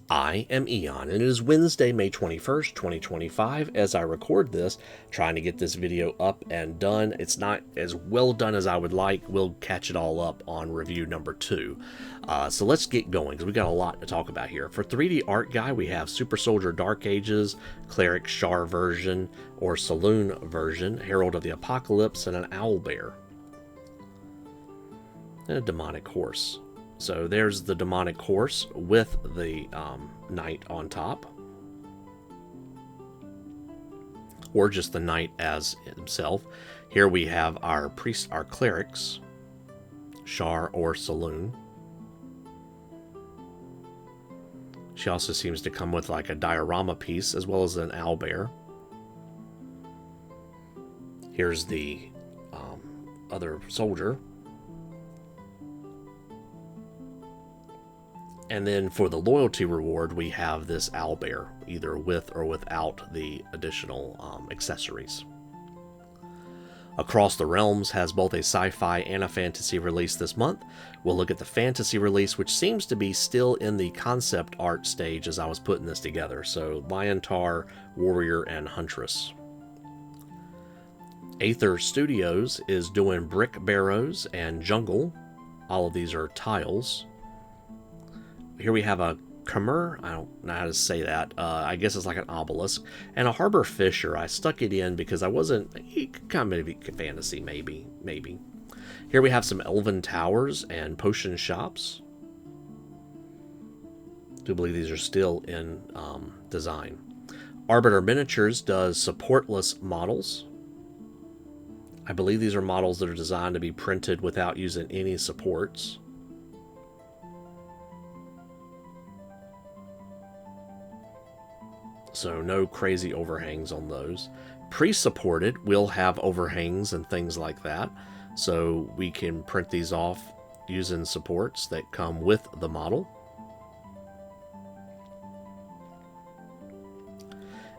I am Eon, and it is Wednesday, May 21st, 2025, as I record this, trying to get this video up and done. It's not as well done as I would like. We'll catch it all up on review number 2. So let's get going, because we got a lot to talk about here. For 3D Art Guy, we have Super Soldier Dark Ages, Cleric Shar version, or Saloon version, Herald of the Apocalypse, and an Owlbear. And a Demonic Horse. So there's the Demonic Horse with the Knight on top. Or just the Knight as himself. Here we have our clerics, Shar or Saloon. She also seems to come with like a diorama piece as well as an owlbear. Here's the other soldier. And then for the loyalty reward, we have this owlbear, either with or without the additional accessories. Across the Realms has both a sci-fi and a fantasy release this month. We'll look at the fantasy release, which seems to be still in the concept art stage as I was putting this together. So Liontar, Warrior, and Huntress. Aether Studios is doing Brick Barrows and Jungle. All of these are tiles. Here we have a Khmer, I don't know how to say that, I guess it's like an obelisk, and a Harbor Fisher. I stuck it in because I wasn't, kind of maybe fantasy, maybe. Here we have some Elven Towers and Potion Shops. I do believe these are still in design. Arbiter Miniatures does supportless models. I believe these are models that are designed to be printed without using any supports. So no crazy overhangs on those. Pre-supported will have overhangs and things like that. So we can print these off using supports that come with the model.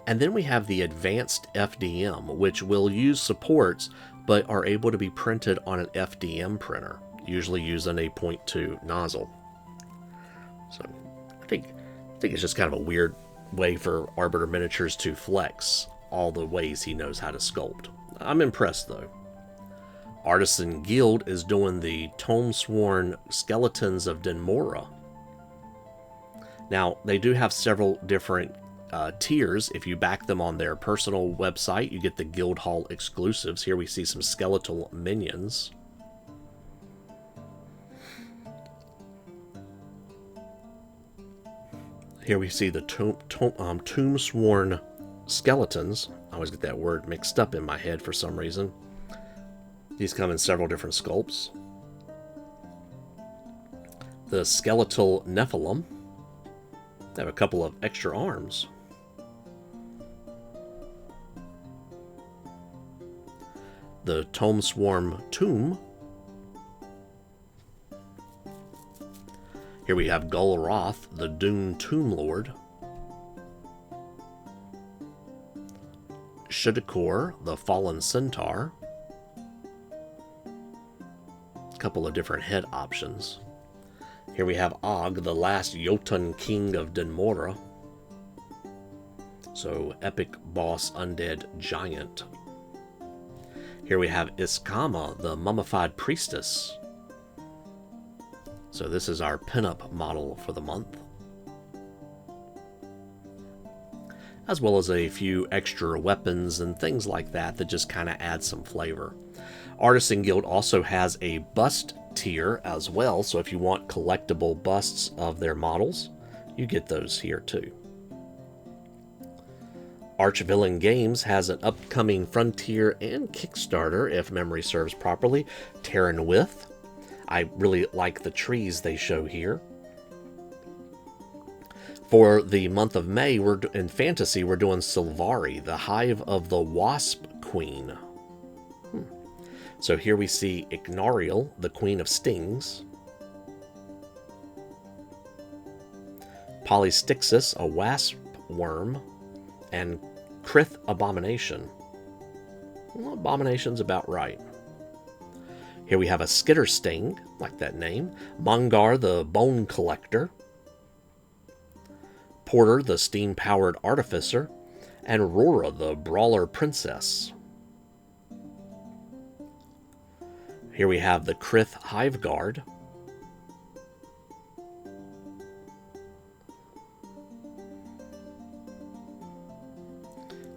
And then we have the Advanced FDM, which will use supports, but are able to be printed on an FDM printer, usually using a 0.2 nozzle. So I think it's just kind of a weird way for Arbiter Miniatures to flex all the ways he knows how to sculpt. I'm impressed though. Artisan Guild is doing the Tome-Sworn Skeletons of Dinmora. Now, they do have several different tiers. If you back them on their personal website, you get the Guild Hall exclusives. Here we see some skeletal minions. Here we see the Tomb-Sworn Skeletons. I always get that word mixed up in my head for some reason. These come in several different sculpts. The Skeletal Nephilim. They have a couple of extra arms. The Tome-Sworn Tomb. Here we have Gulroth, the Dune Tomb Lord. Shudikor, the Fallen Centaur. A couple of different head options. Here we have Og, the last Jotun King of Dinmora. So, epic boss undead giant. Here we have Iskama, the mummified priestess. So this is our pinup model for the month. As well as a few extra weapons and things like that that just kind of add some flavor. Artisan Guild also has a bust tier as well, so if you want collectible busts of their models, you get those here too. Archvillain Games has an upcoming Frontier and Kickstarter, if memory serves properly, Terran With. I really like the trees they show here. For the month of May, in fantasy, we're doing Sylvari, the Hive of the Wasp Queen. So here we see Ignariel, the Queen of Stings. Polystyxis, a wasp worm. And Krith Abomination. Well, Abomination's about right. Here we have a Skittersting, like that name. Mongar, the Bone Collector. Porter, the steam-powered artificer, and Rora, the brawler princess. Here we have the Krith Hive Guard,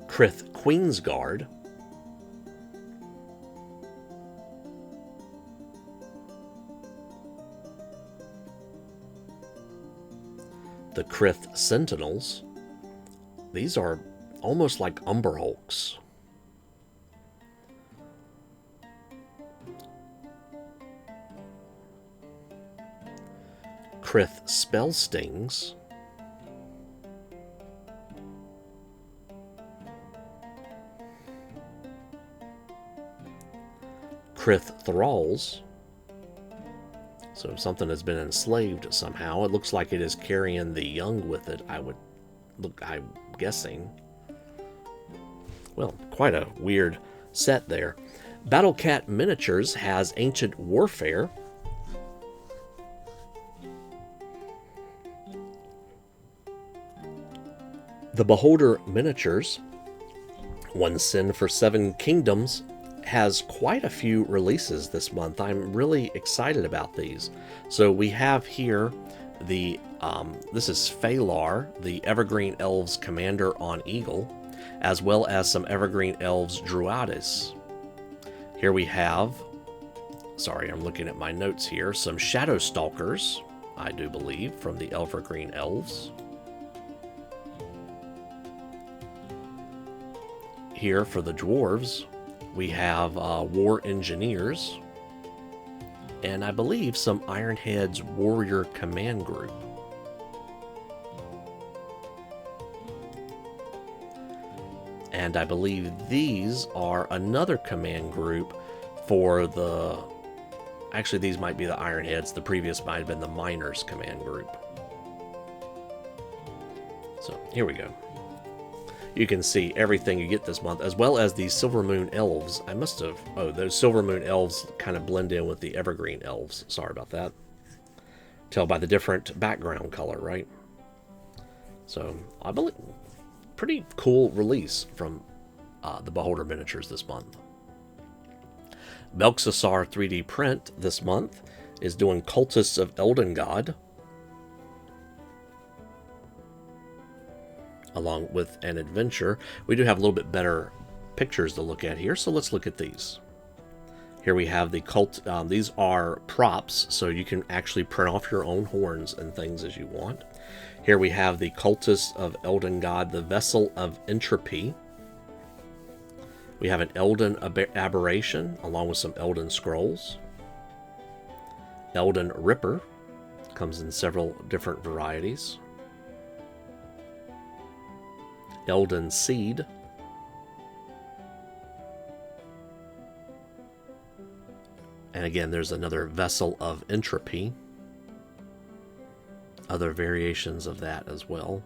Krith Queen's Guard, the Krith Sentinels. These are almost like Umber Hulks. Krith Spell Stings. Krith Thralls. So something has been enslaved somehow. It looks like it is carrying the young with it, I'm guessing. Well, quite a weird set there. Battlecat Miniatures has Ancient Warfare. The Beholder Miniatures, One Sin for Seven Kingdoms, has quite a few releases this month. I'm really excited about these. So we have here the this is Phalar, the Evergreen Elves Commander on Eagle, as well as some Evergreen Elves Druidis. Here we have, sorry, I'm looking at my notes here, some Shadow Stalkers, I do believe, from the Evergreen Elves. Here for the Dwarves, we have War Engineers, and I believe some Ironhead's Warrior Command Group. And I believe these are another command group for the... Actually, these might be the Ironheads. The previous might have been the Miners Command Group. So, here we go. You can see everything you get this month, as well as the Silver Moon Elves. I must have... Oh, those Silver Moon Elves kind of blend in with the Evergreen Elves. Sorry about that. Tell by the different background color, right? So, I believe... Pretty cool release from the Beholder Miniatures this month. Belxasar 3D Print this month is doing Cultists of Eldengod, along with an adventure. We do have a little bit better pictures to look at here, so let's look at these. Here we have the cult. These are props, so you can actually print off your own horns and things as you want. Here we have the Cultists of Eldengod, the Vessel of Entropy. We have an Elden Aberration, along with some Elden Scrolls. Elden Ripper, comes in several different varieties. Elden Seed. And again, there's another Vessel of Entropy. Other variations of that as well.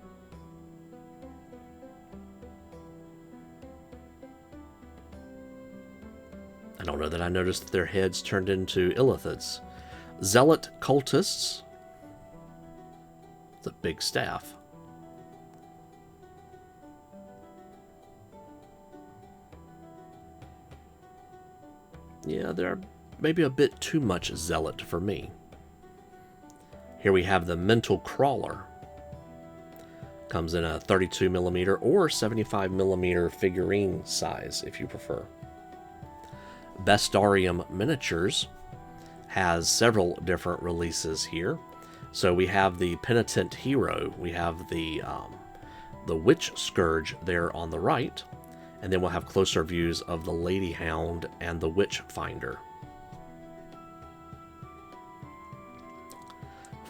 I don't know that I noticed that their heads turned into illithids. Zealot Cultists. It's a big staff. Yeah, they're maybe a bit too much zealot for me. Here we have the Mental Crawler. Comes in a 32mm or 75mm figurine size, if you prefer. Bestiarum Miniatures has several different releases here. So we have the Penitent Hero. We have the Witch Scourge there on the right. And then we'll have closer views of the Lady Hound and the Witch Finder.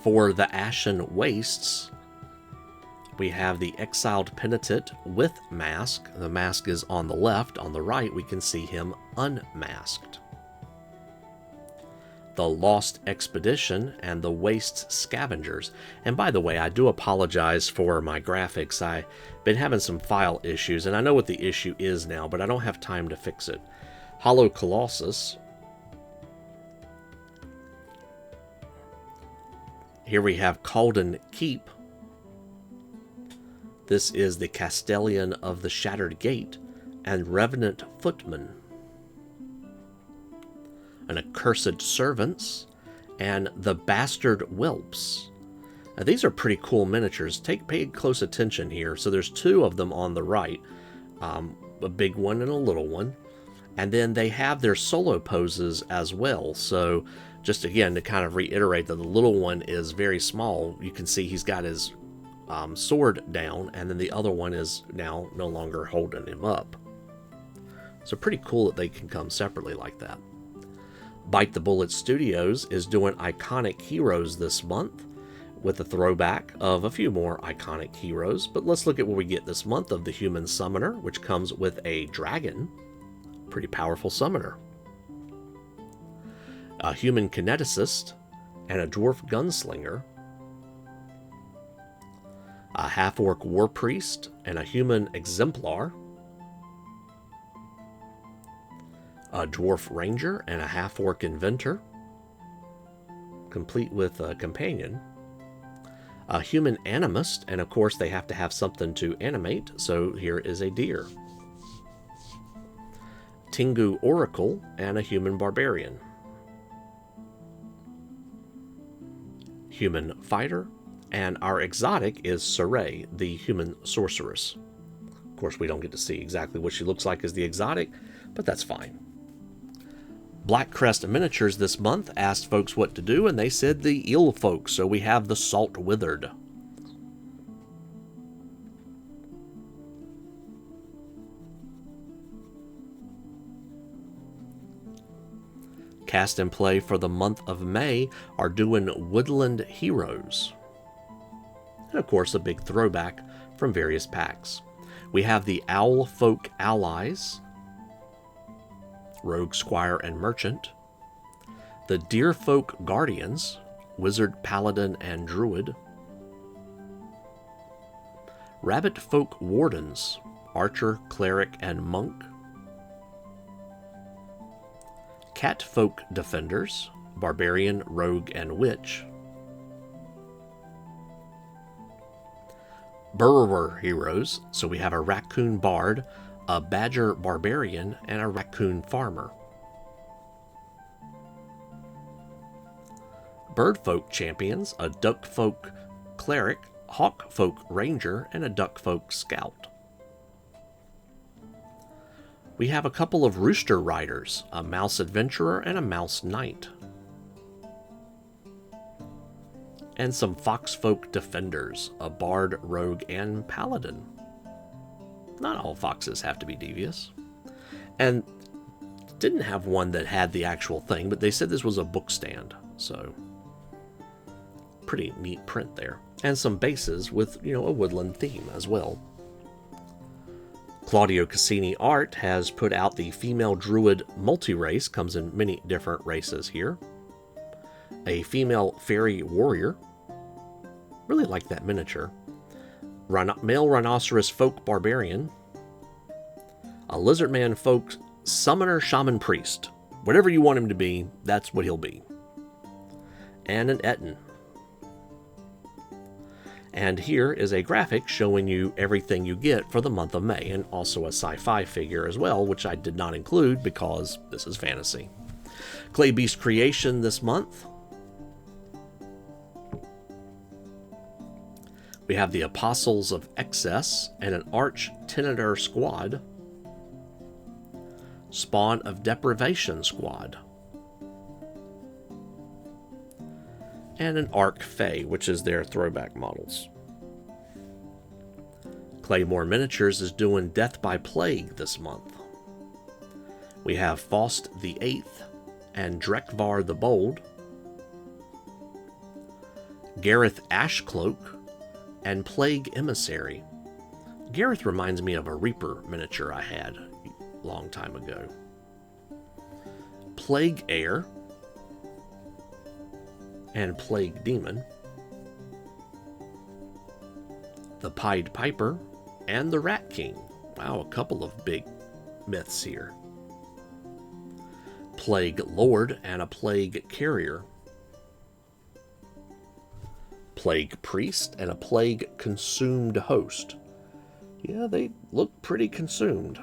For the Ashen Wastes, we have the Exiled Penitent with mask. The mask is on the left. On the right, we can see him unmasked. The Lost Expedition and the Wastes Scavengers. And by the way, I do apologize for my graphics. I've been having some file issues, and I know what the issue is now, but I don't have time to fix it. Hollow Colossus. Here we have Calden Keep. This is the Castellan of the Shattered Gate and Revenant Footman. An Accursed Servants and the Bastard Whelps. Now, these are pretty cool miniatures. Pay close attention here. So there's two of them on the right, a big one and a little one. And then they have their solo poses as well. So just again, to kind of reiterate that the little one is very small, you can see he's got his sword down, and then the other one is now no longer holding him up. So pretty cool that they can come separately like that. Bite the Bullet Studios is doing iconic heroes this month with a throwback of a few more iconic heroes. But let's look at what we get this month of the Human Summoner, which comes with a dragon. Pretty powerful summoner. A Human Kineticist and a Dwarf Gunslinger. A Half-Orc War Priest and a Human Exemplar. A Dwarf Ranger and a Half-Orc Inventor, complete with a companion. A Human Animist, and of course they have to have something to animate, so here is a deer. Tengu Oracle and a Human Barbarian. Human Fighter, and our exotic is Saray, the Human Sorceress. Of course, we don't get to see exactly what she looks like as the exotic, but that's fine. Blackcrest Miniatures this month asked folks what to do, and they said the eel folk, so we have the Salt Withered. Cast and Play for the month of May are doing Woodland Heroes. And of course, a big throwback from various packs. We have the Owl Folk Allies, Rogue, Squire, and Merchant. The Deer Folk Guardians, Wizard, Paladin, and Druid. Rabbit Folk Wardens, Archer, Cleric, and Monk. Cat Folk Defenders, Barbarian, Rogue, and Witch. Burrower Heroes, so we have a Raccoon Bard, a Badger Barbarian, and a Raccoon Farmer. Birdfolk Champions, a Duckfolk Cleric, Hawkfolk Ranger, and a Duckfolk Scout. We have a couple of Rooster Riders, a Mouse Adventurer and a Mouse Knight. And some Foxfolk Defenders, a Bard, Rogue, and Paladin. Not all foxes have to be devious. And didn't have one that had the actual thing, but they said this was a book stand, so pretty neat print there. And some bases with, a woodland theme as well. Claudio Casini Art has put out the Female Druid Multi-Race, comes in many different races here. A Female Fairy Warrior. Really like that miniature. Male Rhinoceros Folk Barbarian. A Lizardman Folk Summoner Shaman Priest. Whatever you want him to be, that's what he'll be. And an Etten. And here is a graphic showing you everything you get for the month of May, and also a sci-fi figure as well, which I did not include because this is fantasy. Clay Beast Creation this month. We have the Apostles of Excess and an Arch Tenator Squad. Spawn of Deprivation Squad. And an Arc Fae, which is their throwback models. Claymore Miniatures is doing Death by Plague this month. We have Faust the Eighth and Drekvar the Bold. Gareth Ashcloak and Plague Emissary. Gareth reminds me of a Reaper miniature I had a long time ago. Plague Heir and Plague Demon. The Pied Piper and the Rat King. Wow, a couple of big myths here. Plague Lord and a Plague Carrier. Plague Priest and a Plague Consumed Host. Yeah, they look pretty consumed.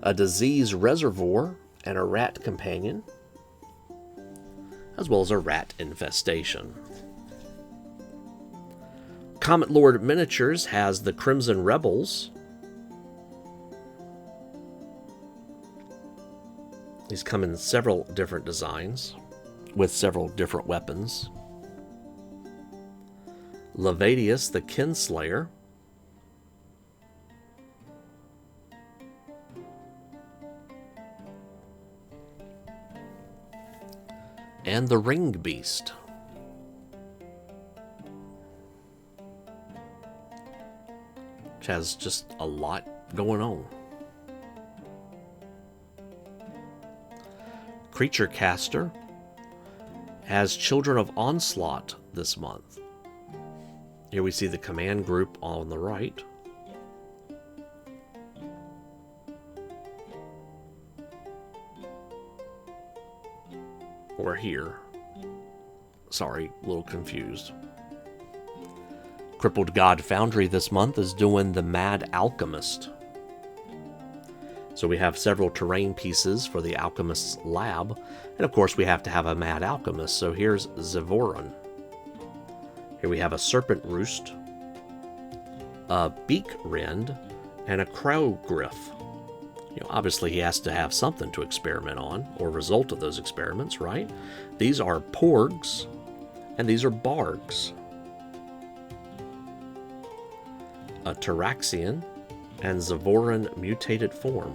A disease reservoir and a rat companion, as well as a rat infestation. Comet Lord Miniatures has the Crimson Rebels. These come in several different designs with several different weapons. Levadius the Kinslayer. And the Ring Beast. Which has just a lot going on. Creature Caster has Children of Onslaught this month. Here we see the command group on the right. Or here. Sorry, a little confused. Crippled God Foundry this month is doing the Mad Alchemist. So we have several terrain pieces for the Alchemist's Lab, and of course we have to have a Mad Alchemist, so here's Zavoran. Here we have a Serpent Roost, a Beak Rend, and a Crow Griff. You know, obviously he has to have something to experiment on, or result of those experiments, right? These are Porgs, and these are Bargs. A Taraxian, and Zavoran Mutated Form.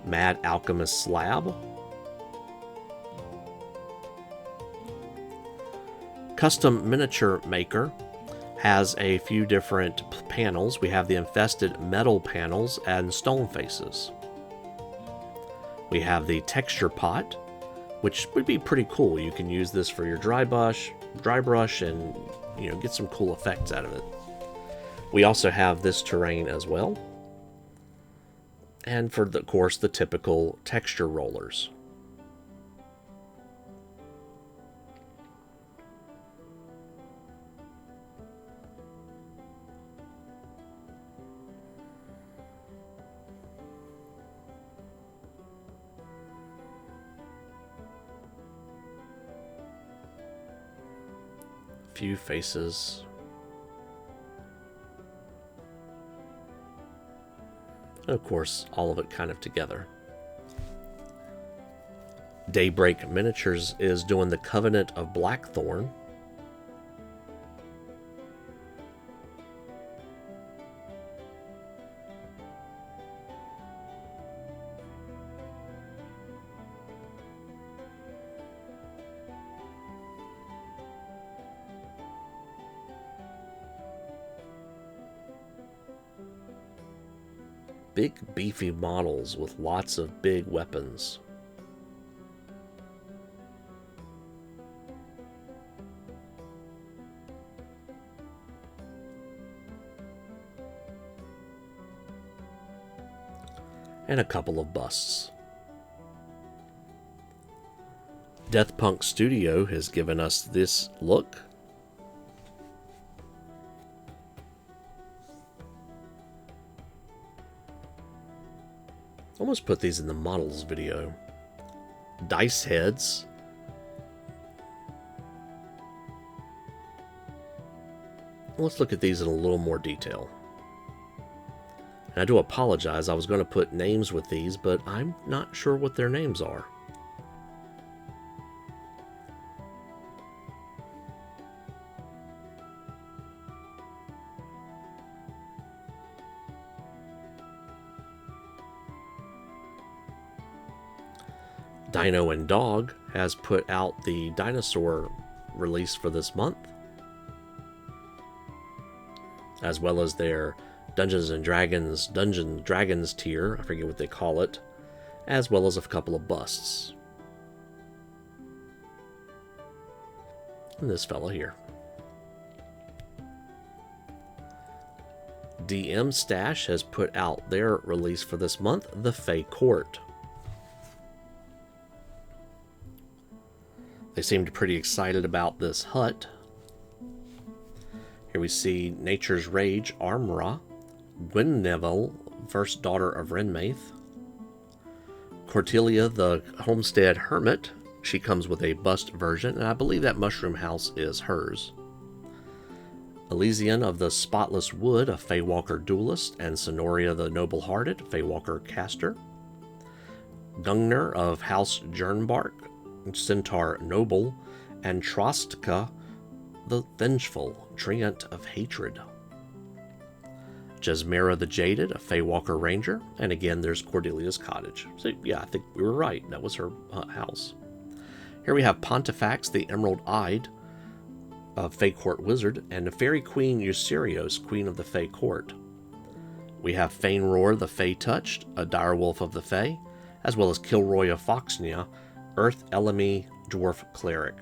Mad Alchemist Slab. Custom Miniature Maker has a few different panels. We have the infested metal panels and stone faces. We have the texture pot, which would be pretty cool. You can use this for your dry brush, and get some cool effects out of it. We also have this terrain as well. And for, of course, the typical texture rollers. Few faces. And of course, all of it kind of together. Daybreak Miniatures is doing the Covenant of Blackthorn. Big, beefy models with lots of big weapons. And a couple of busts. Deathpunk Studio has given us this look. Almost put these in the models video. Dice heads. Let's look at these in a little more detail. And I do apologize, I was going to put names with these, but I'm not sure what their names are. Dino and Dog has put out the dinosaur release for this month, as well as their Dungeon Dragons tier, I forget what they call it, as well as a couple of busts. And this fella here. DM Stash has put out their release for this month, the Fey Court. They seemed pretty excited about this hut. Here we see Nature's Rage Armra, Gwyneville, first daughter of Renmaith, Cordelia the Homestead Hermit. She comes with a bust version, and I believe that mushroom house is hers. Elysian of the Spotless Wood, a Feywalker Duelist, and Sonoria the Noble-Hearted, Feywalker Caster. Gungner of House Jernbark, Centaur Noble, and Trostka the Vengeful, Treant of Hatred. Jesmera the Jaded, a Feywalker Ranger, and again there's Cordelia's Cottage. So yeah, I think we were right, that was her house. Here we have Pontifex the Emerald-Eyed, a Fey Court Wizard, and the Fairy Queen Eucerios, Queen of the Fey Court. We have Fainroar the Fey Touched, a Direwolf of the Fey, as well as Kilroy of Foxnia, Earth Elemi Dwarf Cleric.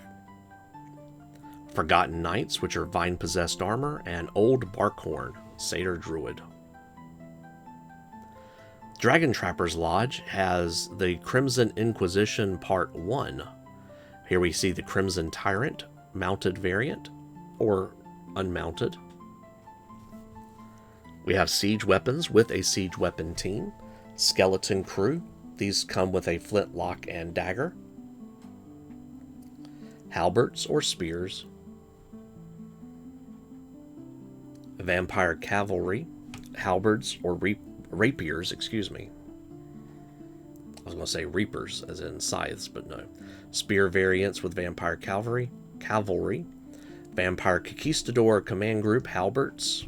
Forgotten Knights, which are Vine-Possessed Armor, and Old Barkhorn, Satyr Druid. Dragon Trapper's Lodge has the Crimson Inquisition Part 1. Here we see the Crimson Tyrant, mounted variant, or unmounted. We have siege weapons with a siege weapon team. Skeleton Crew. These come with a flintlock and dagger. Halberds or spears. Vampire Cavalry. Halberds or rapiers, excuse me. I was going to say reapers, as in scythes, but no. Spear variants with Vampire Cavalry. Vampire Conquistador Command Group Halberds.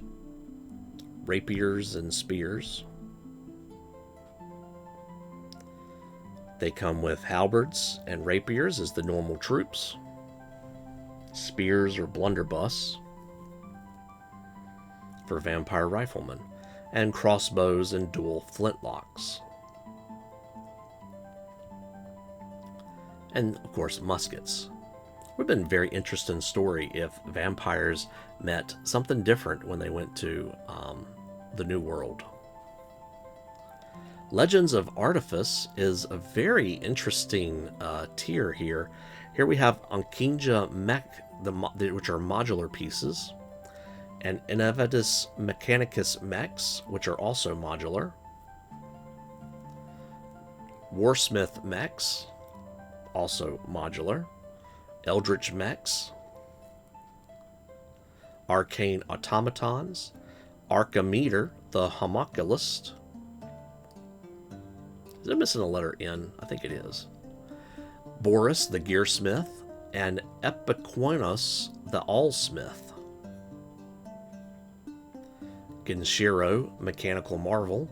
Rapiers and spears. They come with halberds and rapiers as the normal troops. Spears or blunderbuss for Vampire Riflemen. And crossbows and dual flintlocks. And, of course, muskets. Would have been a very interesting story if vampires met something different when they went to the New World. Legends of Artifice is a very interesting tier here. Here we have Ankinja Mech, which are modular pieces, and Innovatus Mechanicus Mechs, which are also modular. Warsmith Mechs, also modular. Eldritch Mechs. Arcane Automatons. Archimeter, the Homunculist. Is it missing a letter N? I think it is. Boris, the Gearsmith. And Epiquanos, the Allsmith. Genshiro, Mechanical Marvel.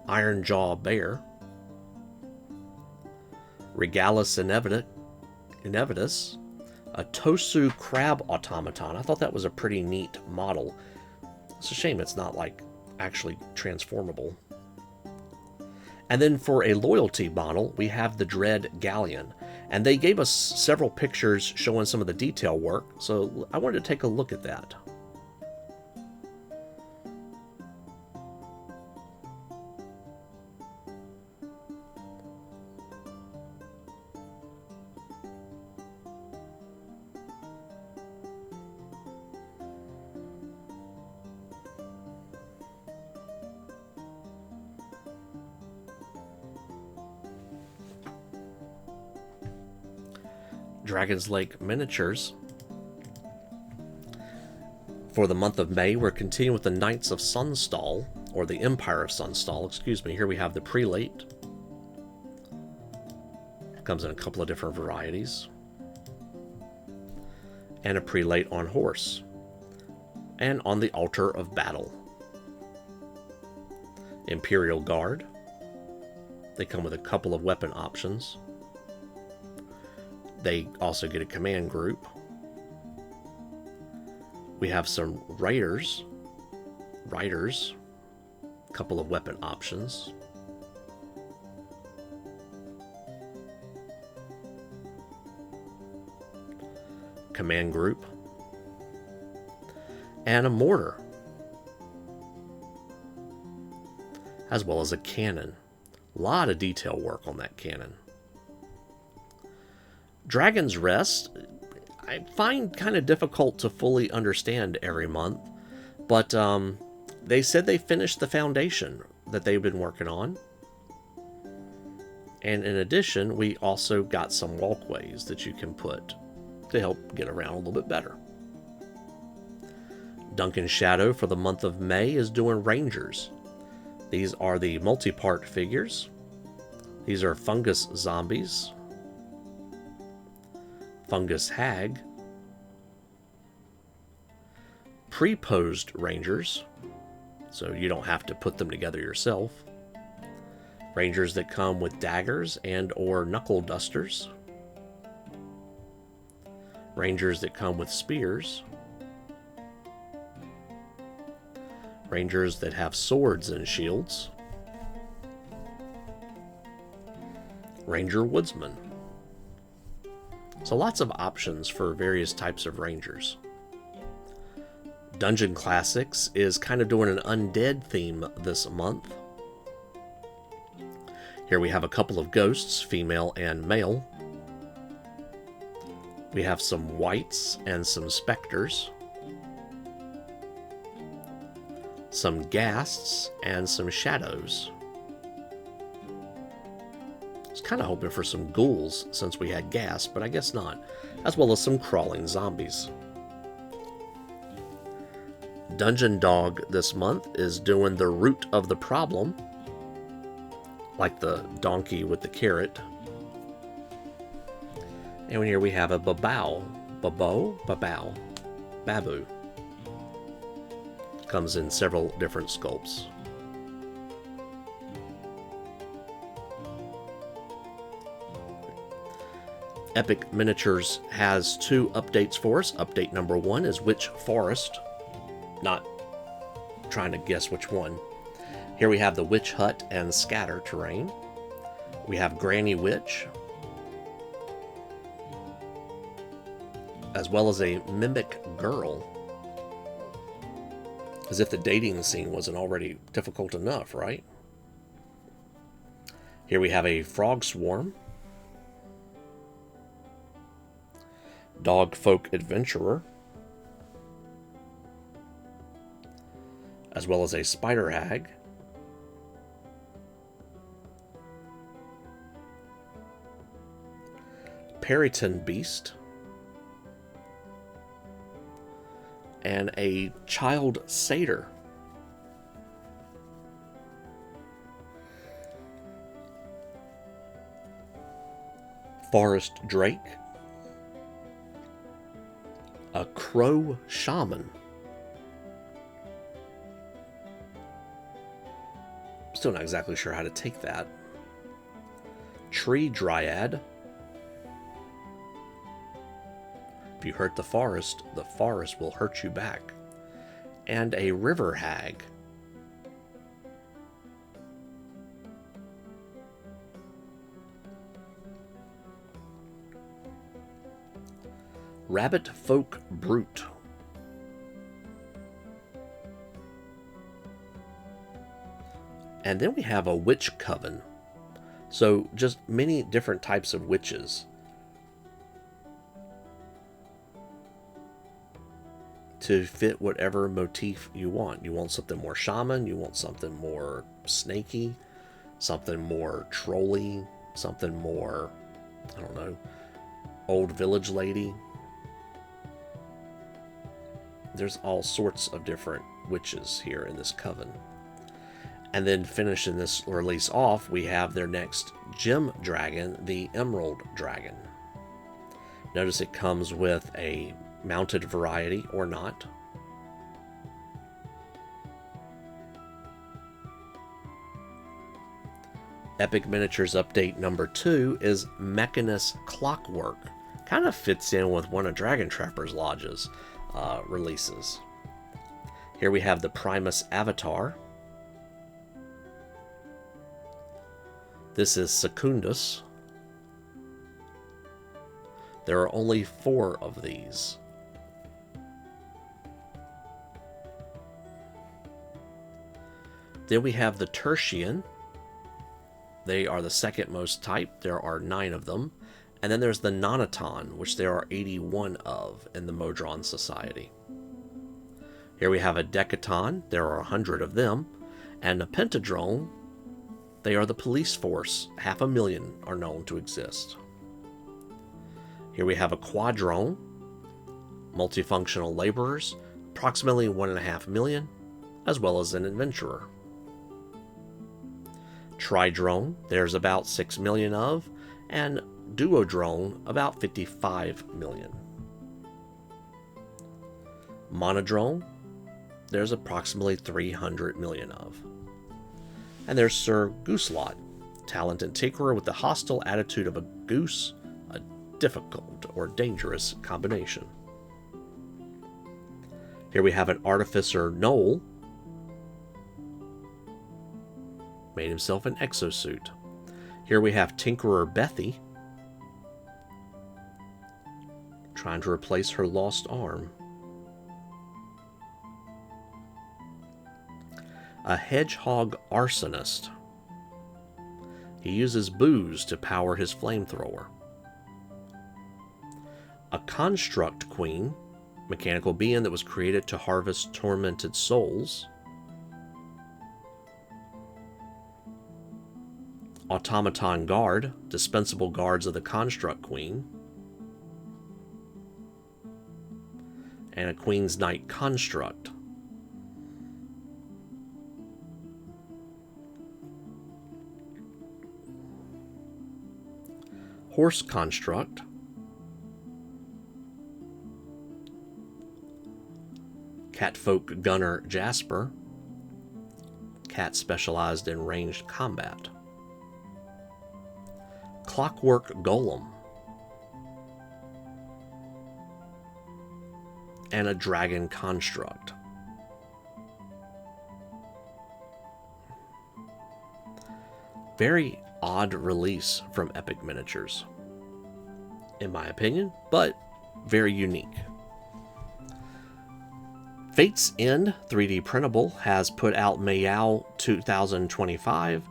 Ironjaw Bear. Regalis Innovatus, a Tosu Crab Automaton. I thought that was a pretty neat model. It's a shame it's not like actually transformable. And then for a loyalty model, we have the Dread Galleon. And they gave us several pictures showing some of the detail work, so I wanted to take a look at that. Dragon's Lake Miniatures. For the month of May, we're continuing with the Knights of Sunstall, or the Empire of Sunstall, excuse me. Here we have the Prelate. It comes in a couple of different varieties. And a Prelate on horse. And on the Altar of Battle. Imperial Guard. They come with a couple of weapon options. They also get a command group. We have some riders, a couple of weapon options. Command group. And a mortar. As well as a cannon. A lot of detail work on that cannon. Dragon's Rest, I find kind of difficult to fully understand every month. But they said they finished the foundation that they've been working on. And in addition, we also got some walkways that you can put to help get around a little bit better. Duncan Shadow for the month of May is doing Rangers. These are the multi-part figures. These are Fungus Zombies, Fungus Hag, pre-posed Rangers, so you don't have to put them together yourself. Rangers that come with daggers and or knuckle dusters. Rangers that come with spears. Rangers that have swords and shields. Ranger Woodsman. So lots of options for various types of Rangers. Dungeon Classics is kind of doing an undead theme this month. Here we have a couple of ghosts, female and male. We have some wights and some specters. Some ghasts and some shadows. I was kind of hoping for some ghouls since we had ghast, but I guess not. As well as some crawling zombies. Dungeon Dog this month is doing the root of the problem, like the donkey with the carrot. And here we have a babao. Babu. Comes in several different sculpts. Epic Miniatures has 2 updates for us. Update number 1 is Witch Forest. Not trying to guess which one. Here we have the Witch Hut and Scatter terrain. We have Granny Witch, as well as a Mimic Girl. As if the dating scene wasn't already difficult enough, right? Here we have a Frog Swarm, Dog Folk Adventurer, as well as a Spider Hag, Periton Beast, and a Child Satyr. Forest Drake, a Crow Shaman. Still not exactly sure how to take that. Tree Dryad. If you hurt the forest will hurt you back. And a River Hag. Rabbit Folk Brute. And then we have a Witch Coven. So just many different types of witches. To fit whatever motif you want. You want something more shaman, you want something more snaky, something more trolly, something more, I don't know, old village lady. There's all sorts of different witches here in this coven. And then finishing this release off, we have their next gem dragon, the Emerald Dragon. Notice it comes with a mounted variety or not. Epic Miniatures update number 2 is Mechanus Clockwork. Kind of fits in with one of Dragon Trapper's Lodge's releases. Here we have the Primus Avatar. This is Secundus. There are only 4 of these. Then we have the Tertian. They are the second most type. There are 9 of them. And then there's the Nonaton, which there are 81 of in the Modron Society. Here we have a Decaton, there are 100 of them, and a Pentadrone, they are the police force, 500,000 are known to exist. Here we have a Quadrone, multifunctional laborers, approximately 1.5 million, as well as an adventurer. Tridrone, there's about 6 million of, and Duodrone, about 55 million. Monodrone, there's approximately 300 million of. And there's Sir Gooselot, talented tinkerer with the hostile attitude of a goose, a difficult or dangerous combination. Here we have an Artificer Noel, made himself an exosuit. Here we have Tinkerer Bethy, trying to replace her lost arm. A Hedgehog Arsonist. He uses booze to power his flamethrower. A Construct Queen, mechanical being that was created to harvest tormented souls. Automaton Guard, dispensable guards of the Construct Queen. And a Queen's Knight Construct. Horse Construct. Catfolk Gunner Jasper. Cat specialized in ranged combat. Clockwork Golem. And a Dragon Construct. Very odd release from Epic Miniatures, in my opinion, but very unique. Fate's End 3D Printable has put out Mayao 2025,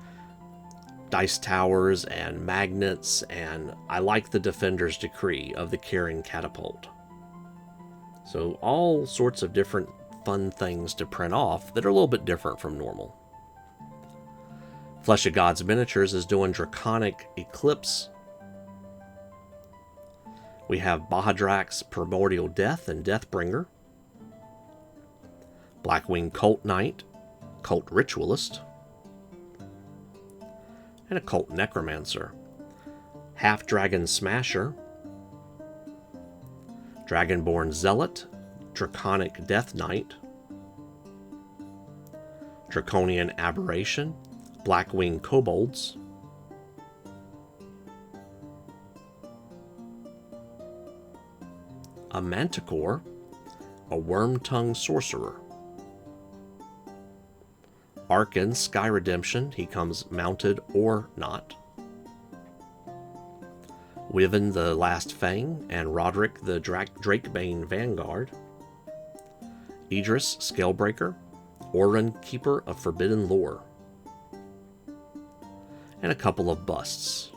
dice towers and magnets, and I like the Defender's Decree of the Carrying Catapult. So all sorts of different fun things to print off that are a little bit different from normal. Flesh of Gods Miniatures is doing Draconic Eclipse. We have Bahadrax Primordial Death and Deathbringer. Blackwing Cult Knight, Cult Ritualist, and a Cult Necromancer. Half Dragon Smasher, Dragonborn Zealot, Draconic Death Knight, Draconian Aberration, Blackwing Kobolds, a Manticore, a Worm-Tongue Sorcerer, Arkan Sky Redemption, he comes mounted or not, Wyvern the Last Fang and Roderick the Drakebane Vanguard, Idris Scalebreaker, Orin Keeper of Forbidden Lore, and a couple of busts.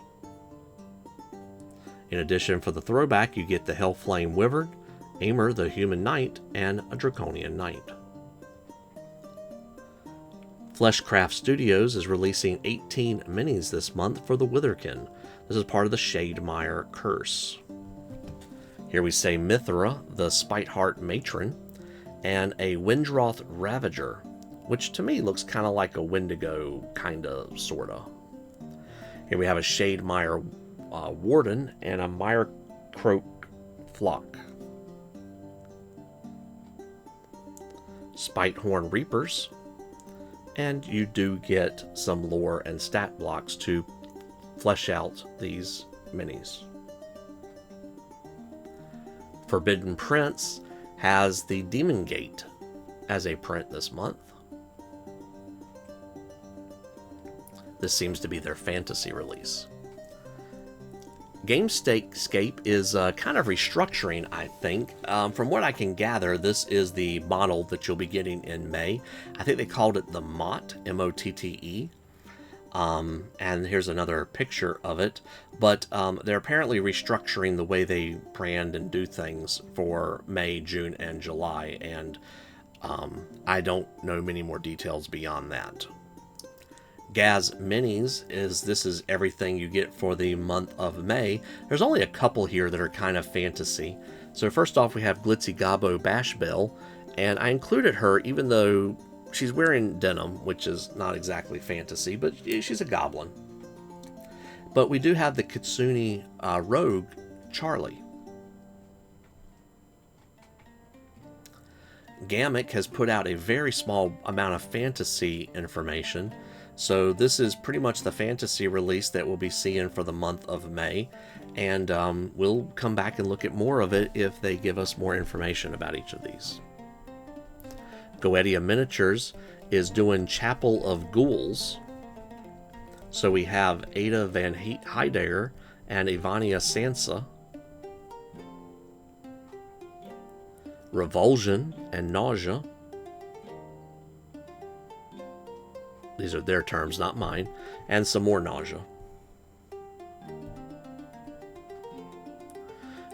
In addition, for the throwback, you get the Hellflame Wyvern, Aimer the Human Knight, and a Draconian Knight. Fleshcraft Studios is releasing 18 minis this month for the Witherkin. This is part of the Shademire Curse. Here we say Mithra, the Spiteheart Matron, and a Windroth Ravager, which to me looks kind of like a Wendigo, kinda, sorta. Here we have a Shademire Warden and a Mirecroak Flock. Spitehorn Reapers, and you do get some lore and stat blocks to flesh out these minis. Forbidden Prince has the Demon Gate as a print this month. This seems to be their fantasy release. Gamescape is kind of restructuring, I think. From what I can gather, this is the model that you'll be getting in May. I think they called it the Motte, M-O-T-T-E. And here's another picture of it. But they're apparently restructuring the way they brand and do things for May, June, and July. And I don't know many more details beyond that. Gaz Minis this is everything you get for the month of May. There's only a couple here that are kind of fantasy. So first off, we have Glitzy Gobbo Bash Bell, and I included her even though she's wearing denim, which is not exactly fantasy, but she's a goblin. But we do have the Kitsune Rogue Charlie. Ghamak has put out a very small amount of fantasy information. So this is pretty much the fantasy release that we'll be seeing for the month of May. And we'll come back and look at more of it if they give us more information about each of these. Goetia Miniatures is doing Chapel of Ghouls. So we have Ada Van Heider and Ivania Sansa. Revulsion and Nausea. These are their terms, not mine. And some more Nausea.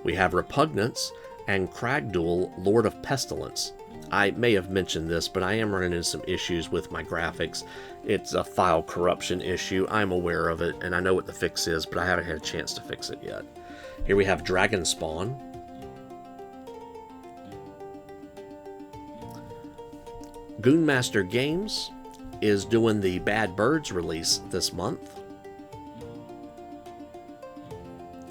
We have Repugnance and Cragduel, Lord of Pestilence. I may have mentioned this, but I am running into some issues with my graphics. It's a file corruption issue. I'm aware of it, and I know what the fix is, but I haven't had a chance to fix it yet. Here we have Dragon Spawn. Goonmaster Games is doing the Bad Birds release this month,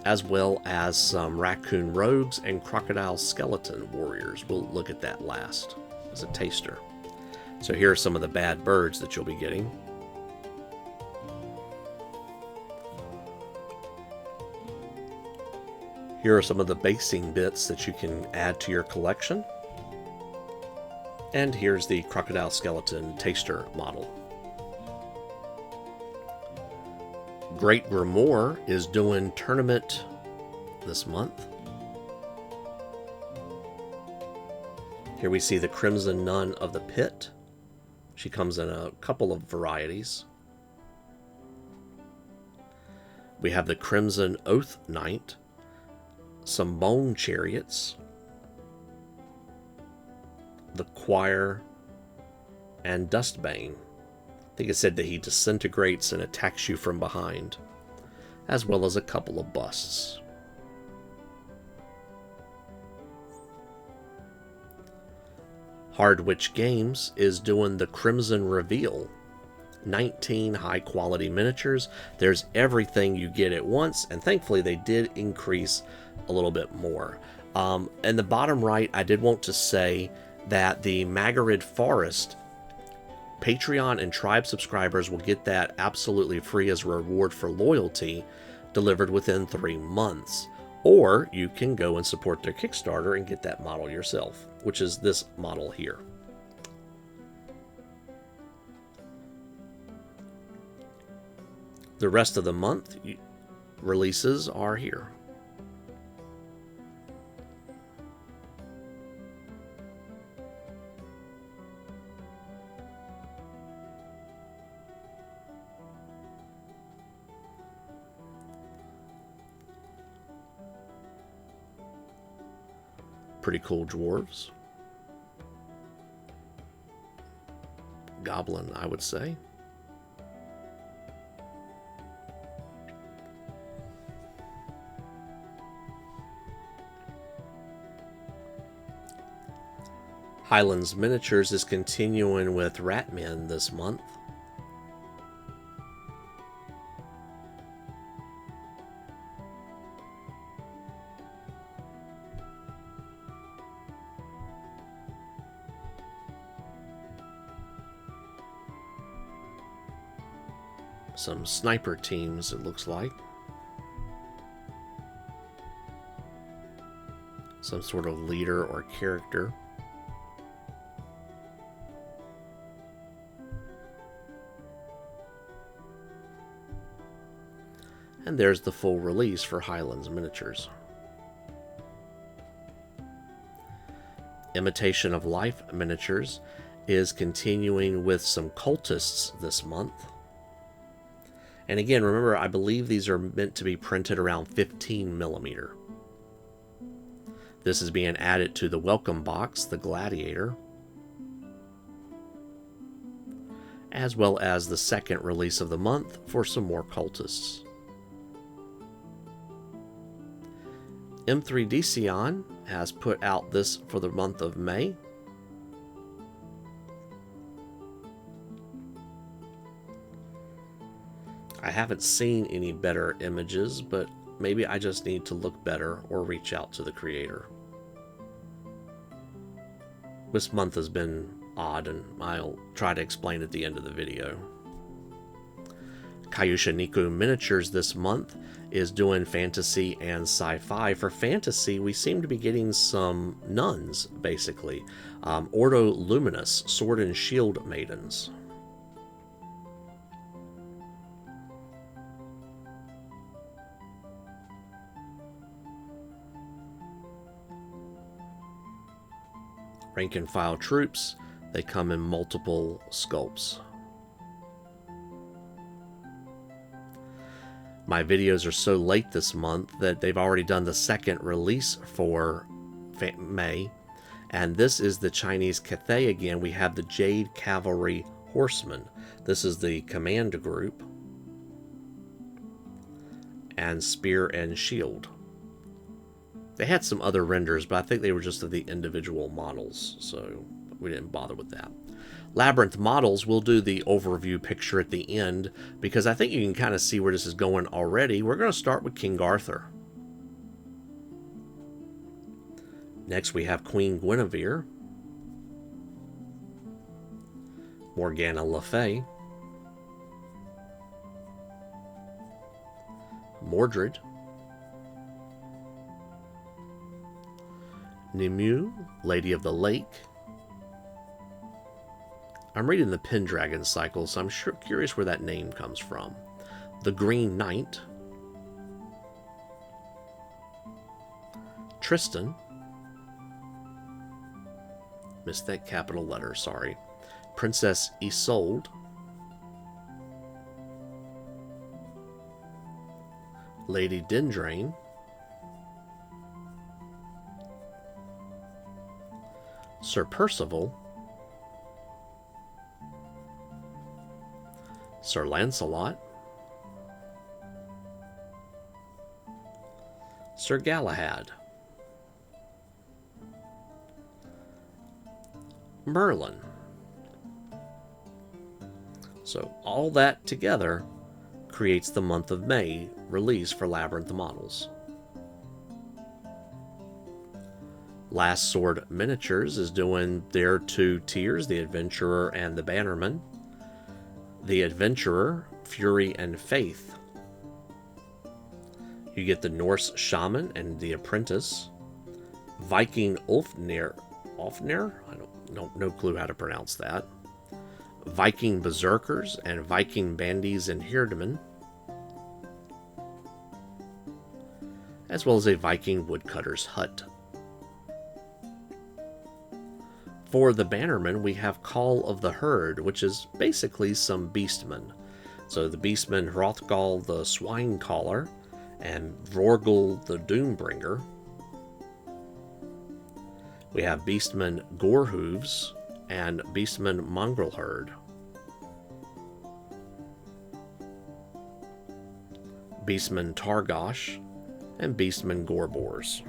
as well as some Raccoon Rogues and Crocodile Skeleton Warriors. We'll look at that last as a taster. So here are some of the Bad Birds that you'll be getting. Here are some of the basing bits that you can add to your collection. And here's the Crocodile Skeleton Taster model. Great Grimoire is doing Tournament this month. Here we see the Crimson Nun of the Pit. She comes in a couple of varieties. We have the Crimson Oath Knight, some Bone Chariots, the Choir, and Dustbane. I think it said that he disintegrates and attacks you from behind, as well as a couple of busts. Hardwitch Games is doing the Crimson Reveal. 19 high-quality miniatures. There's everything you get at once, and thankfully they did increase a little bit more. In the bottom right, I did want to say that the Magarid Forest Patreon and Tribe subscribers will get that absolutely free as a reward for loyalty, delivered within 3 months. Or you can go and support their Kickstarter and get that model yourself, which is this model here. The rest of the month releases are here. Pretty cool dwarves. Goblin, I would say. Highlands Miniatures is continuing with Ratmen this month. Some sniper teams, it looks like. Some sort of leader or character. And there's the full release for Highlands Miniatures. Imitation of Life Miniatures is continuing with some cultists this month. And again, remember, I believe these are meant to be printed around 15mm. This is being added to the welcome box, the Gladiator. as well as the second release of the month for some more cultists. M3DCon has put out this for the month of May. I haven't seen any better images, but maybe I just need to look better or reach out to the creator. This month has been odd, and I'll try to explain at the end of the video. Kyoushuneko Miniatures this month is doing fantasy and sci-fi. For fantasy, we seem to be getting some nuns, basically. Ordo Luminous, Sword and Shield Maidens. Rank and file troops, they come in multiple sculpts. My videos are so late this month that they've already done the second release for May, and this is the Chinese Cathay again. We have the Jade Cavalry Horsemen. This is the command group, and Spear and Shield. They had some other renders, but I think they were just of the individual models, so we didn't bother with that. Labyrinth Models, we'll do the overview picture at the end, because I think you can kind of see where this is going already. We're going to start with King Arthur. Next we have Queen Guinevere, Morgana Le Fay, Mordred, Nimue, Lady of the Lake. I'm reading the Pendragon cycle, so I'm curious where that name comes from. The Green Knight, Tristan, missed that capital letter, sorry. Princess Isolde, Lady Dindrain, Sir Percival, Sir Lancelot, Sir Galahad, Merlin. So all that together creates the month of May release for Labyrinth Models. Last Sword Miniatures is doing their two tiers, the Adventurer and the Bannerman. The Adventurer, Fury and Faith. You get the Norse Shaman and the Apprentice. Viking Ulfnir? I don't no clue how to pronounce that. Viking Berserkers and Viking Bandies and Hirdemen. As well as a Viking Woodcutter's Hut. For the Bannerman, we have Call of the Herd, which is basically some beastmen. So the beastmen Hrothgal the Swinecaller and Vorgil the Doombringer. We have beastmen Gorehooves and beastmen Mongrel Herd. Beastmen Targosh and beastmen Gorbors.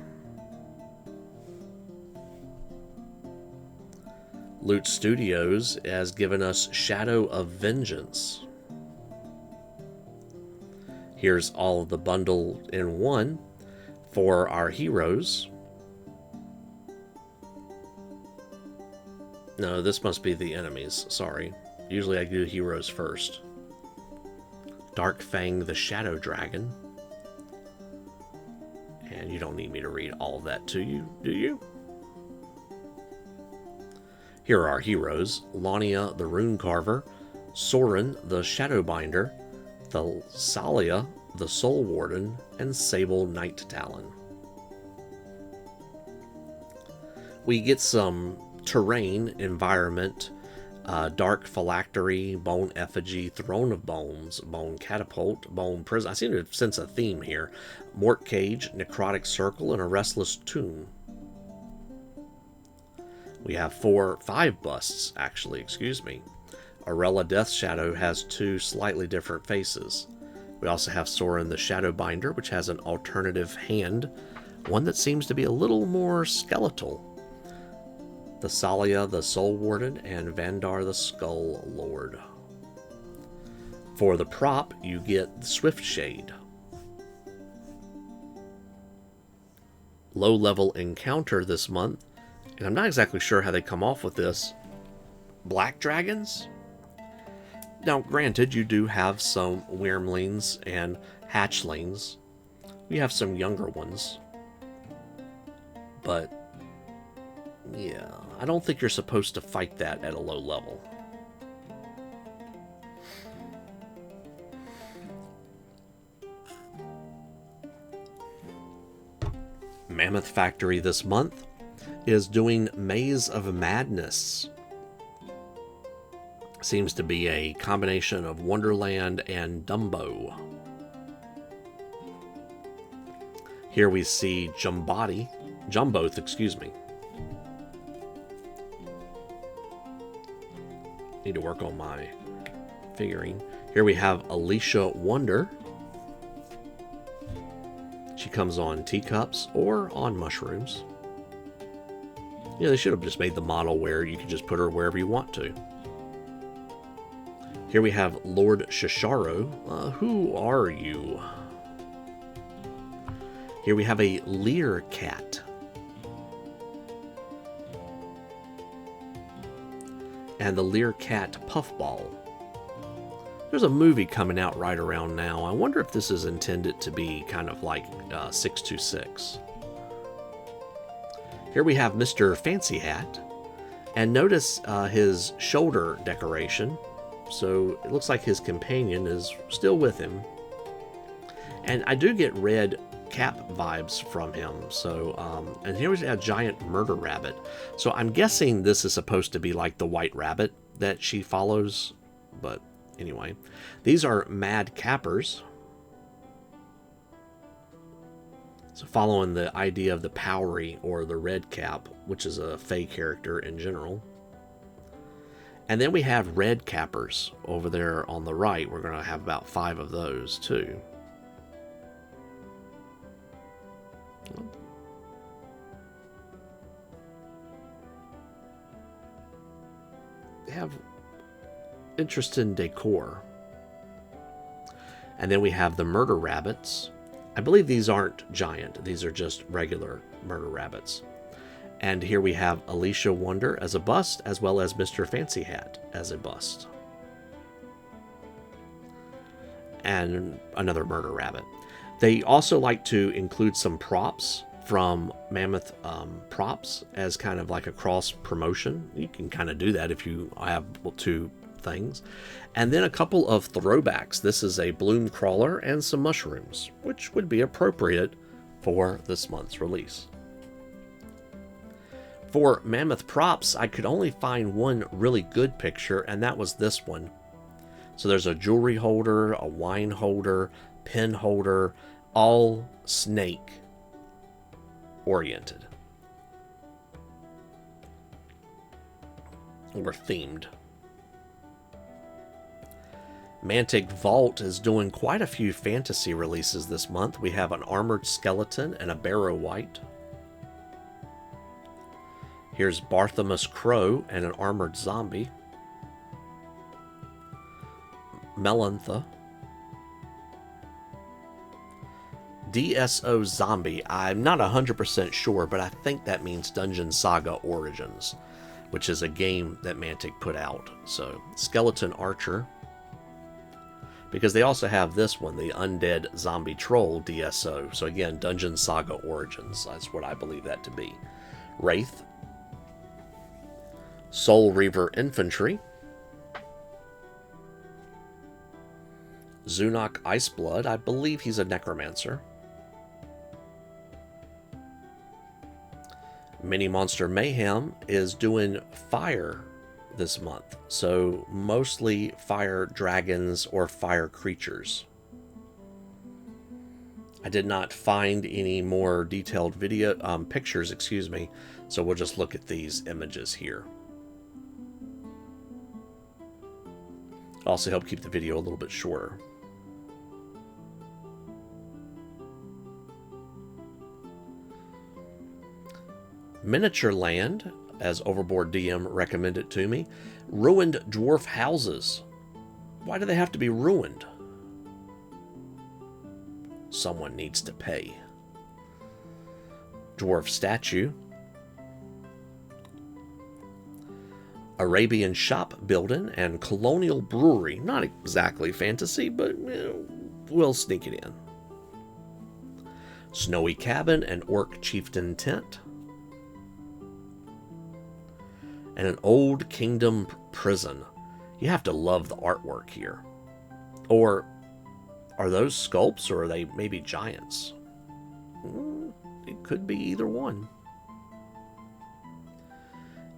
Loot Studios has given us Shadow of Vengeance. Here's all of the bundle in one for our heroes. No, this must be the enemies, sorry. Usually I do heroes first. Darkfang the Shadow Dragon. And you don't need me to read all of that to you, do you? Here are our heroes: Lania the Rune Carver, Sorin the Shadowbinder, Thalia the Soul Warden, and Sable Night Talon. We get some terrain, environment, Dark Phylactery, Bone Effigy, Throne of Bones, Bone Catapult, Bone Prison. I seem to sense a theme here. Mort Cage, Necrotic Circle, and a Restless Tomb. We have 5 busts, actually, excuse me. Arella Death Shadow has two slightly different faces. We also have Soren the Shadowbinder, which has an alternative hand, one that seems to be a little more skeletal. Thessalia the Soul Warden, and Vandar the Skull Lord. For the prop, you get Swift Shade. Low-level encounter this month, and I'm not exactly sure how they come off with this. Black dragons? Now, granted, you do have some Wyrmlings and Hatchlings. We have some younger ones. But, yeah, I don't think you're supposed to fight that at a low level. Mammoth Factory this month is doing Maze of Madness. Seems to be a combination of Wonderland and Dumbo. Here we see Jumboth, excuse me. Need to work on my figuring. Here we have Alicia Wonder. She comes on teacups or on mushrooms. Yeah, they should have just made the model where you can just put her wherever you want to. Here we have Lord Shisharo. Who are you? Here we have a Lear Cat. And the Lear Cat Puffball. There's a movie coming out right around now. I wonder if this is intended to be kind of like 626. Here we have Mr. Fancy Hat. And notice his shoulder decoration. So it looks like his companion is still with him. And I do get red cap vibes from him. So, and here we have a giant murder rabbit. So I'm guessing this is supposed to be like the white rabbit that she follows. But anyway, these are Mad Cappers. So following the idea of the Powery or the Red Cap, which is a Fey character in general. And then we have Red Cappers over there on the right. We're going to have about 5 of those too. They have interesting decor. And then we have the Murder Rabbits. I believe these aren't giant. These are just regular Murder Rabbits. And here we have Alicia Wonder as a bust, as well as Mr. Fancy Hat as a bust. And another Murder Rabbit. They also like to include some props from Mammoth Props as kind of like a cross promotion. You can kind of do that if you have 2 things. And then a couple of throwbacks. This is a Bloom Crawler and some mushrooms, which would be appropriate for this month's release. For Mammoth Props, I could only find one really good picture, and that was this one. So there's a jewelry holder, a wine holder, pen holder, all snake oriented. Or themed. Mantic Vault is doing quite a few fantasy releases this month. We have an armored skeleton and a Barrow Wight. Here's Barthamus Crow and an armored zombie. Melantha. DSO Zombie. I'm not 100% sure, but I think that means Dungeon Saga Origins, which is a game that Mantic put out. So, Skeleton Archer. Because they also have this one, the Undead Zombie Troll DSO. So again, Dungeon Saga Origins. That's what I believe that to be. Wraith. Soul Reaver Infantry. Zunok Iceblood. I believe he's a necromancer. Mini Monster Mayhem is doing fire this month. So mostly fire dragons or fire creatures. I did not find any more detailed pictures, excuse me. So we'll just look at these images here. Also help keep the video a little bit shorter. Miniature Land, as Overboard DM recommended to me. Ruined dwarf houses. Why do they have to be ruined? Someone needs to pay. Dwarf statue. Arabian shop building and colonial brewery. Not exactly fantasy, but we'll sneak it in. Snowy cabin and orc chieftain tent. And an old kingdom prison. You have to love the artwork here. Or are those sculpts, or are they maybe giants? It could be either one.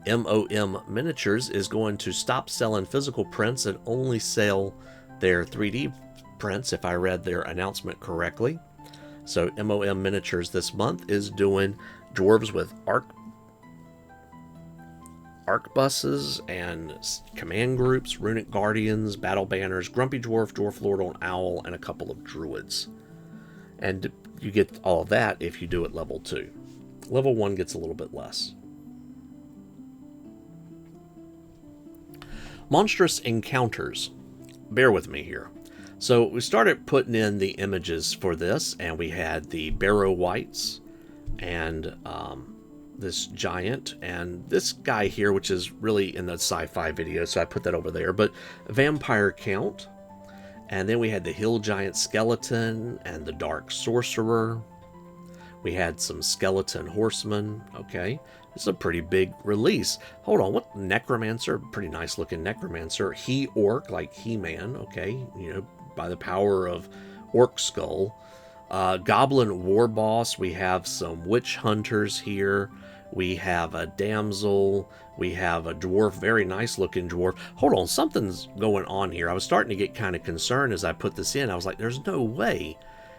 MOM Miniatures is going to stop selling physical prints and only sell their 3D prints, if I read their announcement correctly. So MOM Miniatures this month is doing dwarves with arquebuses and command groups, runic guardians, battle banners, grumpy dwarf, dwarf lord on owl, and a couple of druids. And you get all of that if you do it level 2. Level 1 gets a little bit less. Monstrous Encounters. Bear with me here. So we started putting in the images for this, and we had the Barrow Whites and this giant and this guy here, which is really in the sci-fi video, so I put that over there. But Vampire Count, and then we had the Hill Giant Skeleton and the Dark Sorcerer. We had some Skeleton Horsemen. Okay, it's a pretty big release. Hold on, what? Necromancer, pretty nice looking Necromancer. He-Orc, like He-Man. Okay, by the power of Orc Skull. Goblin War Boss. We have some Witch Hunters here. We have a Damsel. We have a Dwarf, very nice looking Dwarf. Hold on, something's going on here. I was starting to get kind of concerned as I put this in. I was like, there's no way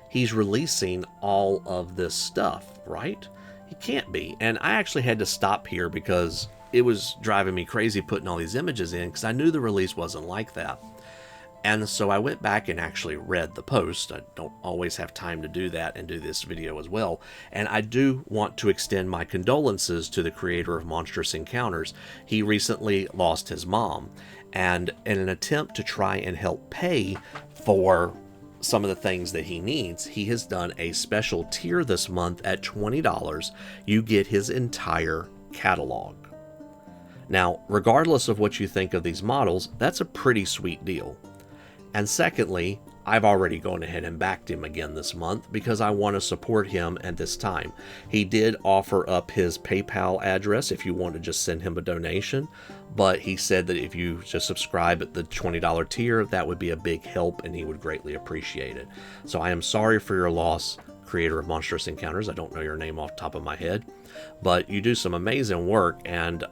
he's releasing all of this stuff, right? He can't be. And I actually had to stop here because it was driving me crazy putting all these images in, because I knew the release wasn't like that. And so I went back and actually read the post. I don't always have time to do that and do this video as well. And I do want to extend my condolences to the creator of Monstrous Encounters. He recently lost his mom. And in an attempt to try and help pay for some of the things that he needs, he has done a special tier this month at $20. You get his entire catalog. Now, regardless of what you think of these models, that's a pretty sweet deal. And secondly, I've already gone ahead and backed him again this month because I want to support him at this time. He did offer up his PayPal address if you want to just send him a donation, but he said that if you just subscribe at the $20 tier, that would be a big help and he would greatly appreciate it. So I am sorry for your loss, creator of Monstrous Encounters. I don't know your name off the top of my head, but you do some amazing work, and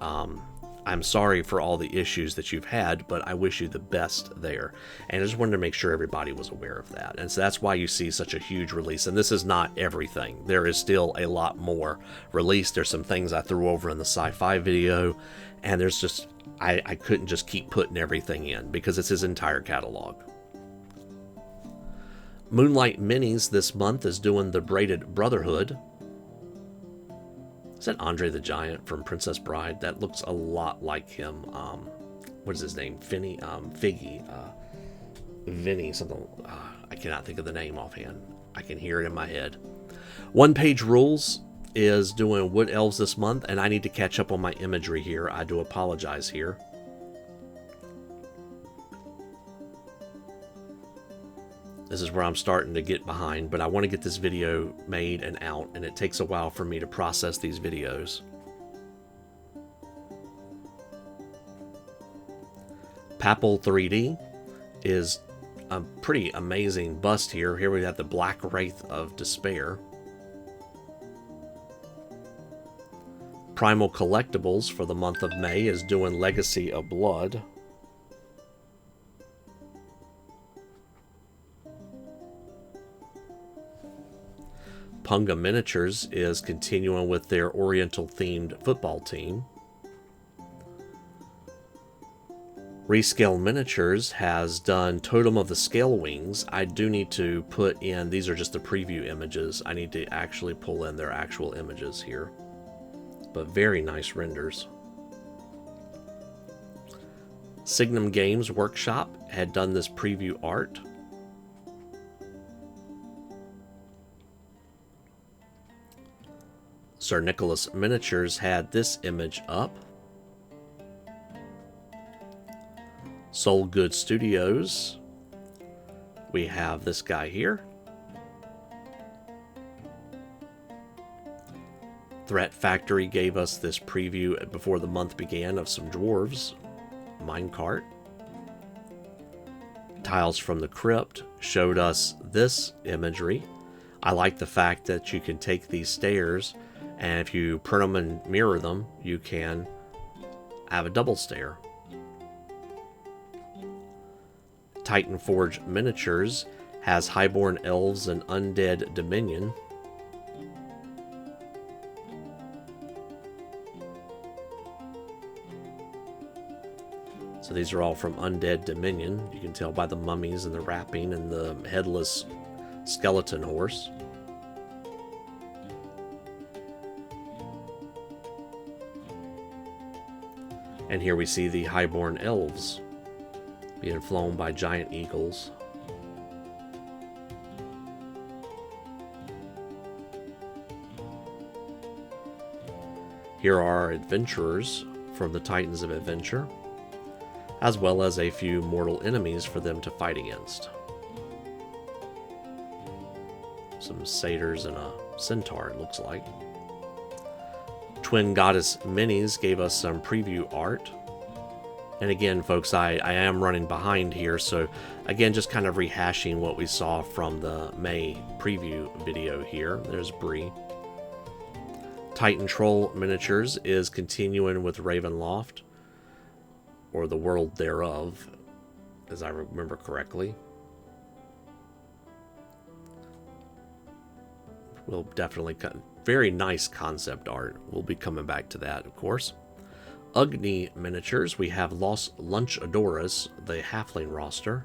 I'm sorry for all the issues that you've had, but I wish you the best there. And I just wanted to make sure everybody was aware of that. And so that's why you see such a huge release. And this is not everything. There is still a lot more released. There's some things I threw over in the sci-fi video, and there's just, I couldn't just keep putting everything in because it's his entire catalog. Moonlight Minis this month is doing the Braided Brotherhood. Is that Andre the Giant from Princess Bride? That looks a lot like him. What is his name? Figgy. Vinny, something. I cannot think of the name offhand. I can hear it in my head. One Page Rules is doing Wood Elves this month, and I need to catch up on my imagery here. I do apologize here. This is where I'm starting to get behind, but I want to get this video made and out, and it takes a while for me to process these videos. Papal 3D is a pretty amazing bust here. Here we have the Black Wraith of Despair. Primal Collectibles for the month of May is doing Legacy of Blood. Punga Miniatures is continuing with their Oriental-themed football team. Rescale Miniatures has done Totem of the Scale Wings. I do need to put in, these are just the preview images. I need to actually pull in their actual images here. But very nice renders. Signum Games Workshop had done this preview art. Sir Nicholas Miniatures had this image up. Soul Good Studios, we have this guy here. Threat Factory gave us this preview before the month began of some dwarves. Minecart. Tiles from the Crypt showed us this imagery. I like the fact that you can take these stairs, and if you print them and mirror them, you can have a double stair. Titan Forge Miniatures has Highborn Elves and Undead Dominion. So these are all from Undead Dominion. You can tell by the mummies and the wrapping and the headless skeleton horse. And here we see the Highborn Elves being flown by giant eagles. Here are our adventurers from the Titans of Adventure, as well as a few mortal enemies for them to fight against. Some satyrs and a centaur, it looks like. Twin Goddess Minis gave us some preview art. And again, folks, I am running behind here, so again, just kind of rehashing what we saw from the May preview video here. There's Bree. Titan Troll Miniatures is continuing with Ravenloft, or the world thereof, as I remember correctly. We'll definitely cut. Very nice concept art. We'll be coming back to that, of course. Ugni Miniatures, we have Los Lunchadoras, the halfling roster.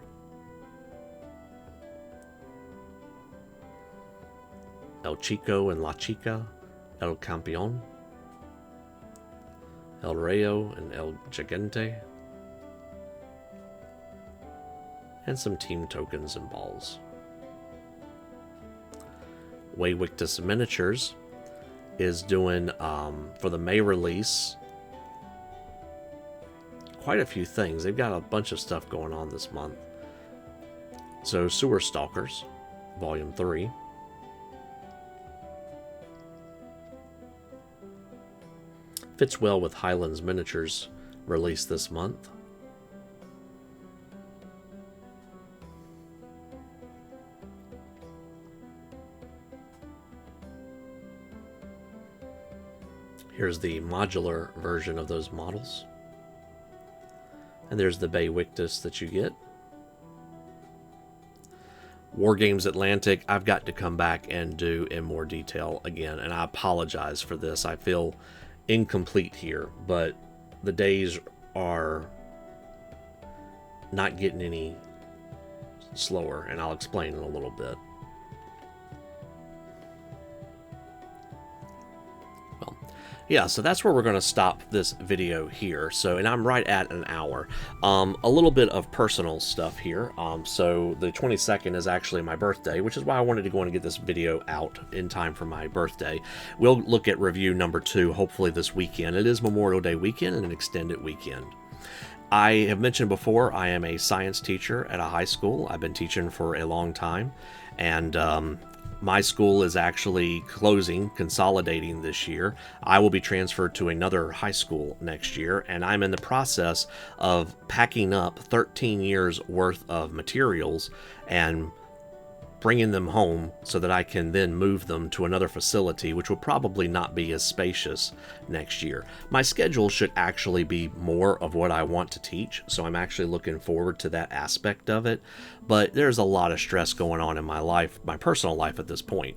El Chico and La Chica, El Campeón. El Rayo and El Gigante. And some team tokens and balls. Waywictus Miniatures is doing, for the May release, quite a few things. They've got a bunch of stuff going on this month. So Sewer Stalkers, Volume 3. Fits well with Highlands Miniatures released this month. Here's the modular version of those models. And there's the Waywictus that you get. War Games Atlantic, I've got to come back and do in more detail again, and I apologize for this. I feel incomplete here, but the days are not getting any slower, and I'll explain in a little bit. Yeah, so that's where we're going to stop this video here. So, and I'm right at an hour. A little bit of personal stuff here. So the 22nd is actually my birthday, which is why I wanted to go and get this video out in time for my birthday. We'll look at review number 2, hopefully this weekend. It is Memorial Day weekend and an extended weekend. I have mentioned before, I am a science teacher at a high school. I've been teaching for a long time, and my school is actually consolidating this year. I will be transferred to another high school next year, and I'm in the process of packing up 13 years worth of materials and bringing them home so that I can then move them to another facility, which will probably not be as spacious next year. My schedule should actually be more of what I want to teach, so I'm actually looking forward to that aspect of it, but there's a lot of stress going on in my life, my personal life at this point.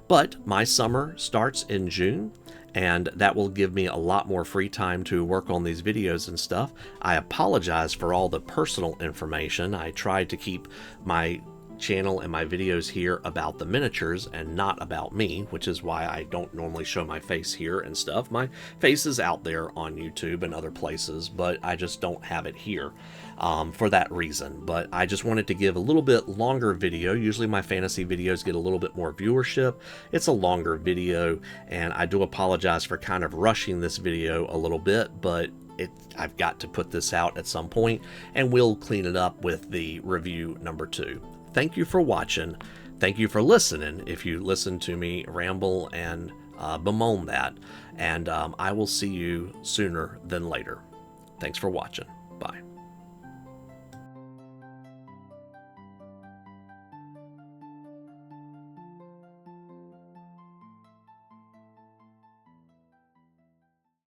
But my summer starts in June, and that will give me a lot more free time to work on these videos and stuff. I apologize for all the personal information. I tried to keep my channel and my videos here about the miniatures and not about me, which is why I don't normally show my face here and stuff. My face is out there on YouTube and other places, but I just don't have it here for that reason. But I just wanted to give a little bit longer video. Usually my fantasy videos get a little bit more viewership. It's a longer video, and I do apologize for kind of rushing this video a little bit, but I've got to put this out at some point, and we'll clean it up with the review number 2. Thank you for watching. Thank you for listening, if you listen to me ramble and bemoan that. And I will see you sooner than later. Thanks for watching. Bye.